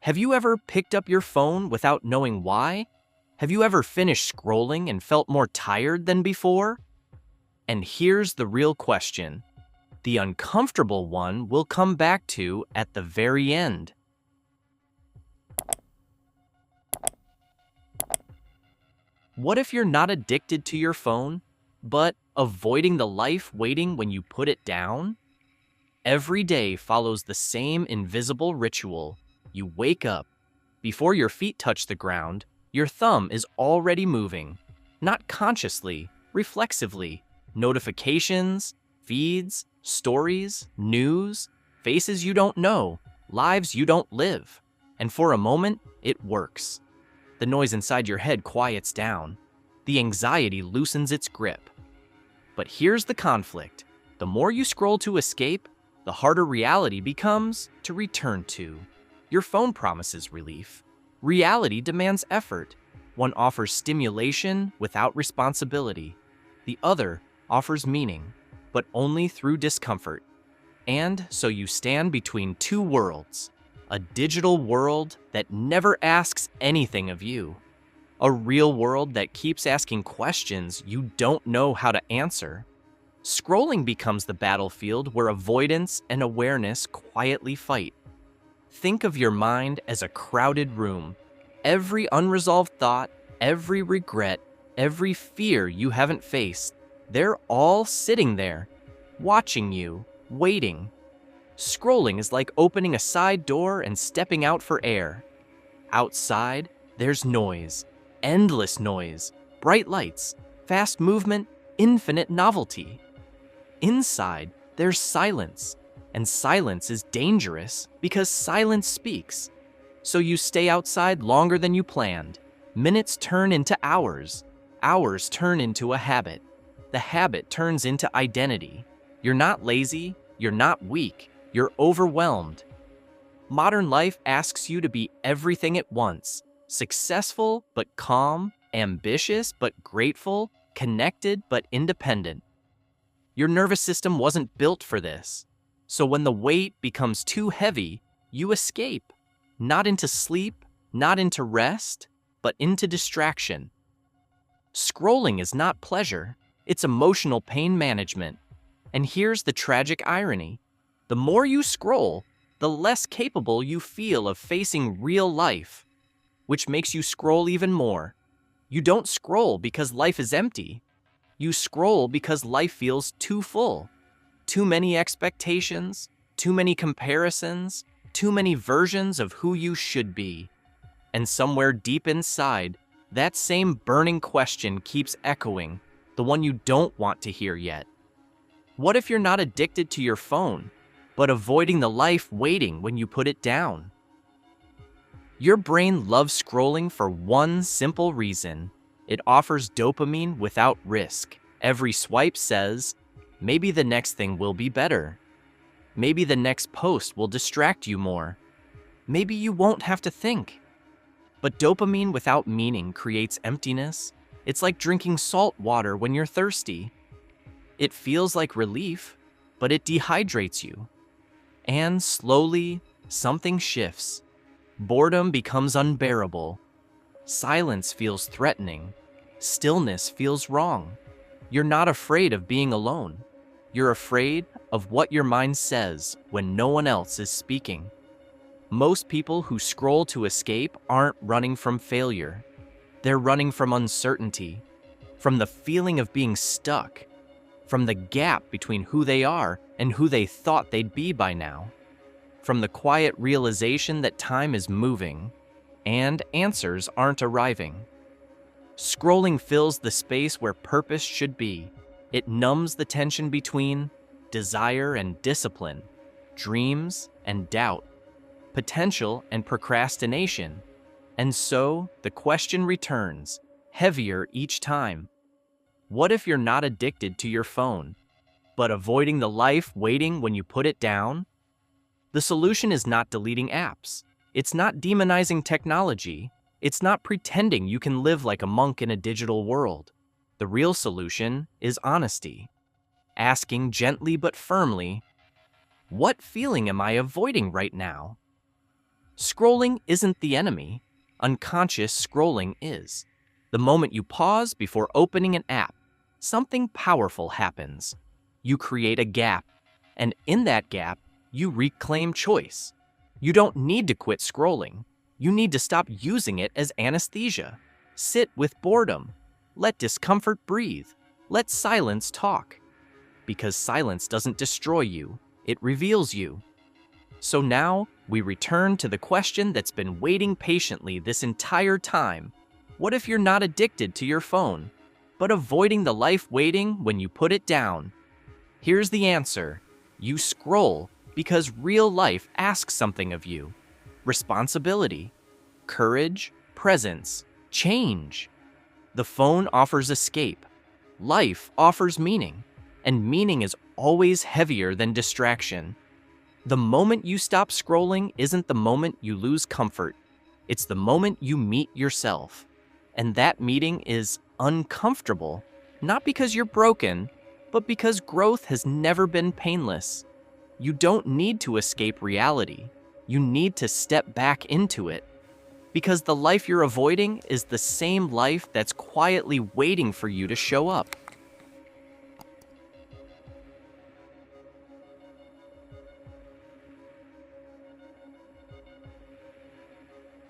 Have you ever picked up your phone without knowing why? Have you ever finished scrolling and felt more tired than before? And here's the real question. The uncomfortable one we'll come back to at the very end. What if you're not addicted to your phone, but avoiding the life waiting when you put it down? Every day follows the same invisible ritual. You wake up. Before your feet touch the ground, your thumb is already moving. Not consciously, reflexively. Notifications, feeds, stories, news, faces you don't know, lives you don't live. And for a moment, it works. The noise inside your head quiets down. The anxiety loosens its grip. But here's the conflict. The more you scroll to escape, the harder reality becomes to return to. Your phone promises relief. Reality demands effort. One offers stimulation without responsibility. The other offers meaning, but only through discomfort. And so you stand between two worlds. A digital world that never asks anything of you. A real world that keeps asking questions you don't know how to answer. Scrolling becomes the battlefield where avoidance and awareness quietly fight. Think of your mind as a crowded room. Every unresolved thought, every regret, every fear you haven't faced, they're all sitting there, watching you, waiting. Scrolling is like opening a side door and stepping out for air. Outside, there's noise, endless noise, bright lights, fast movement, infinite novelty. Inside, there's silence, and silence is dangerous because silence speaks. So you stay outside longer than you planned. Minutes turn into hours. Hours turn into a habit. The habit turns into identity. You're not lazy, you're not weak, you're overwhelmed. Modern life asks you to be everything at once. Successful but calm, ambitious but grateful, connected but independent. Your nervous system wasn't built for this. So when the weight becomes too heavy, you escape. Not into sleep, not into rest, but into distraction. Scrolling is not pleasure, it's emotional pain management. And here's the tragic irony. The more you scroll, the less capable you feel of facing real life, which makes you scroll even more. You don't scroll because life is empty. You scroll because life feels too full. Too many expectations, too many comparisons, too many versions of who you should be. And somewhere deep inside, that same burning question keeps echoing, the one you don't want to hear yet. What if you're not addicted to your phone, but avoiding the life waiting when you put it down? Your brain loves scrolling for one simple reason. It offers dopamine without risk. Every swipe says, maybe the next thing will be better. Maybe the next post will distract you more. Maybe you won't have to think. But dopamine without meaning creates emptiness. It's like drinking salt water when you're thirsty. It feels like relief, but it dehydrates you. And slowly, something shifts. Boredom becomes unbearable. Silence feels threatening. Stillness feels wrong. You're not afraid of being alone. You're afraid of what your mind says when no one else is speaking. Most people who scroll to escape aren't running from failure. They're running from uncertainty, from the feeling of being stuck, from the gap between who they are and who they thought they'd be by now, from the quiet realization that time is moving and answers aren't arriving. Scrolling fills the space where purpose should be. It numbs the tension between desire and discipline, dreams and doubt, potential and procrastination. And so the question returns, heavier each time. What if you're not addicted to your phone, but avoiding the life waiting when you put it down? The solution is not deleting apps. It's not demonizing technology. It's not pretending you can live like a monk in a digital world. The real solution is honesty. Asking gently but firmly, what feeling am I avoiding right now? Scrolling isn't the enemy. Unconscious scrolling is. The moment you pause before opening an app, something powerful happens. You create a gap, and in that gap, you reclaim choice. You don't need to quit scrolling. You need to stop using it as anesthesia. Sit with boredom. Let discomfort breathe. Let silence talk. Because silence doesn't destroy you, it reveals you. So now, we return to the question that's been waiting patiently this entire time. What if you're not addicted to your phone, but avoiding the life waiting when you put it down? Here's the answer. You scroll because real life asks something of you. Responsibility, courage, presence, change. The phone offers escape. Life offers meaning, and meaning is always heavier than distraction. The moment you stop scrolling isn't the moment you lose comfort. It's the moment you meet yourself. And that meeting is uncomfortable, not because you're broken, but because growth has never been painless. You don't need to escape reality. You need to step back into it. Because the life you're avoiding is the same life that's quietly waiting for you to show up.